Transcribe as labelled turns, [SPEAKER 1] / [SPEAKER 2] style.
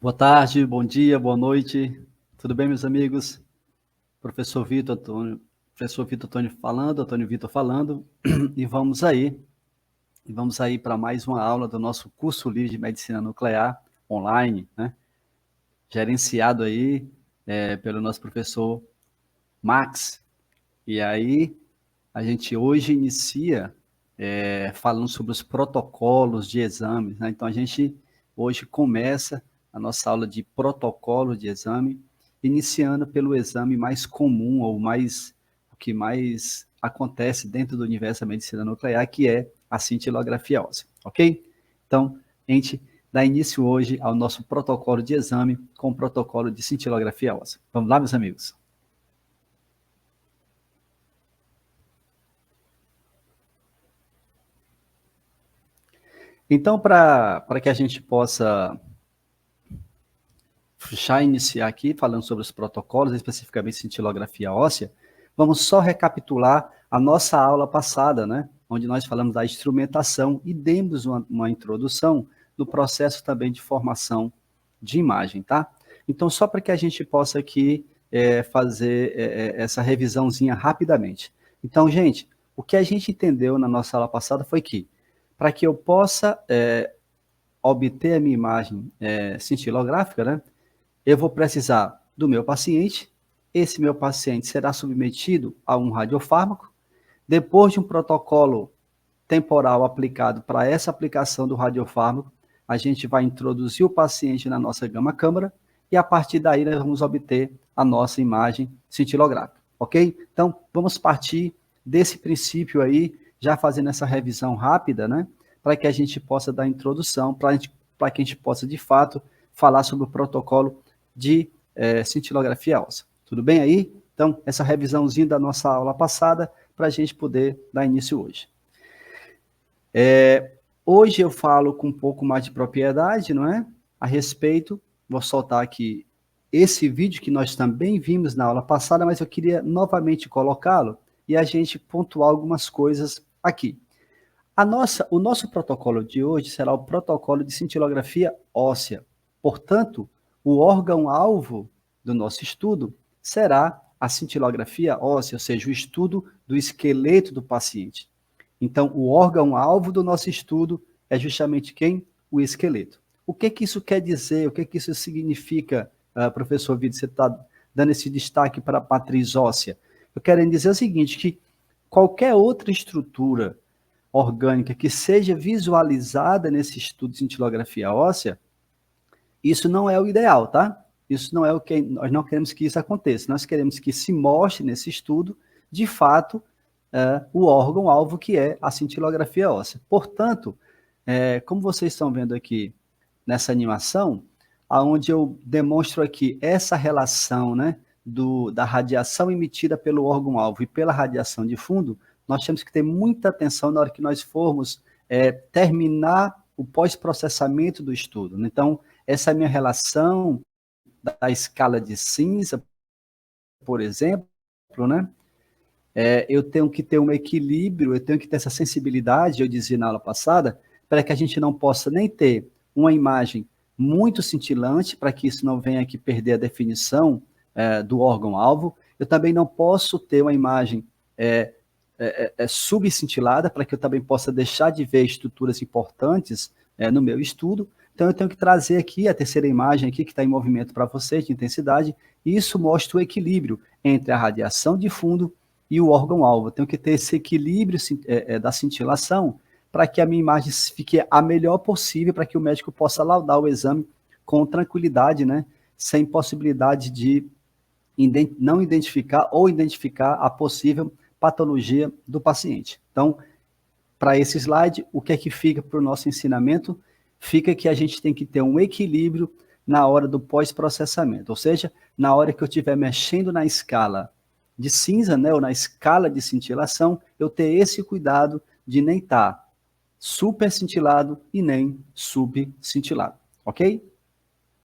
[SPEAKER 1] Boa tarde, bom dia, boa noite. Tudo bem, meus amigos? Professor Vitor Antônio falando, Antônio Vitor falando, e vamos aí para mais uma aula do nosso curso livre de Medicina Nuclear online, né? Gerenciado aí pelo nosso professor Max. E aí a gente hoje inicia falando sobre os protocolos de exames, né? Então a gente hoje começa a nossa aula de protocolo de exame, iniciando pelo exame mais comum ou o que mais acontece dentro do universo da medicina nuclear, que é a cintilografia óssea, ok? Então a gente dá início hoje ao nosso protocolo de exame com o protocolo de cintilografia óssea. Vamos lá, meus amigos? Então, para que a gente possa já iniciar aqui falando sobre os protocolos, especificamente cintilografia óssea, vamos só recapitular a nossa aula passada, né? Onde nós falamos da instrumentação e demos uma introdução do processo também de formação de imagem, tá? Então, só para que a gente possa aqui fazer essa revisãozinha rapidamente. Então, gente, o que a gente entendeu na nossa aula passada foi que, para que eu possa obter a minha imagem cintilográfica, né? Eu vou precisar do meu paciente, esse meu paciente será submetido a um radiofármaco, depois de um protocolo temporal aplicado para essa aplicação do radiofármaco, a gente vai introduzir o paciente na nossa gama-câmara e a partir daí nós vamos obter a nossa imagem cintilográfica, ok? Então, vamos partir desse princípio aí, já fazendo essa revisão rápida, né? Para que a gente possa dar introdução, para que a gente possa, de fato, falar sobre o protocolo de cintilografia óssea. Tudo bem aí? Então, essa revisãozinha da nossa aula passada, para a gente poder dar início hoje. Hoje eu falo com um pouco mais de propriedade, não é? A respeito, vou soltar aqui esse vídeo que nós também vimos na aula passada, mas eu queria novamente colocá-lo e a gente pontuar algumas coisas aqui. O nosso protocolo de hoje será o protocolo de cintilografia óssea. Portanto, o órgão-alvo do nosso estudo será a cintilografia óssea, ou seja, o estudo do esqueleto do paciente. Então, o órgão-alvo do nosso estudo é justamente quem? O esqueleto. O que isso quer dizer? O que isso significa, professor Vitor? Você está dando esse destaque para a matriz óssea. Eu quero dizer o seguinte, que qualquer outra estrutura orgânica que seja visualizada nesse estudo de cintilografia óssea, isso não é o ideal, tá? Isso não é o que nós não queremos que isso aconteça. Nós queremos que se mostre nesse estudo, de fato, o órgão-alvo que é a cintilografia óssea. Portanto, como vocês estão vendo aqui nessa animação, aonde eu demonstro aqui essa relação, né, da radiação emitida pelo órgão-alvo e pela radiação de fundo, nós temos que ter muita atenção na hora que nós formos terminar o pós-processamento do estudo. Então, essa minha relação da escala de cinza, por exemplo, né? Eu tenho que ter um equilíbrio, eu tenho que ter essa sensibilidade, eu dizia na aula passada, para que a gente não possa nem ter uma imagem muito cintilante, para que isso não venha aqui perder a definição do órgão-alvo. Eu também não posso ter uma imagem subcintilada, para que eu também possa deixar de ver estruturas importantes no meu estudo. Então, eu tenho que trazer aqui a terceira imagem aqui, que está em movimento para vocês, de intensidade, e isso mostra o equilíbrio entre a radiação de fundo e o órgão-alvo. Eu tenho que ter esse equilíbrio da cintilação para que a minha imagem fique a melhor possível, para que o médico possa laudar o exame com tranquilidade, né? Sem possibilidade de não identificar ou identificar a possível patologia do paciente. Então, para esse slide, o que é que fica para o nosso ensinamento? Fica que a gente tem que ter um equilíbrio na hora do pós-processamento, ou seja, na hora que eu estiver mexendo na escala de cinza, né, ou na escala de cintilação, eu ter esse cuidado de nem estar super cintilado e nem subcintilado, ok?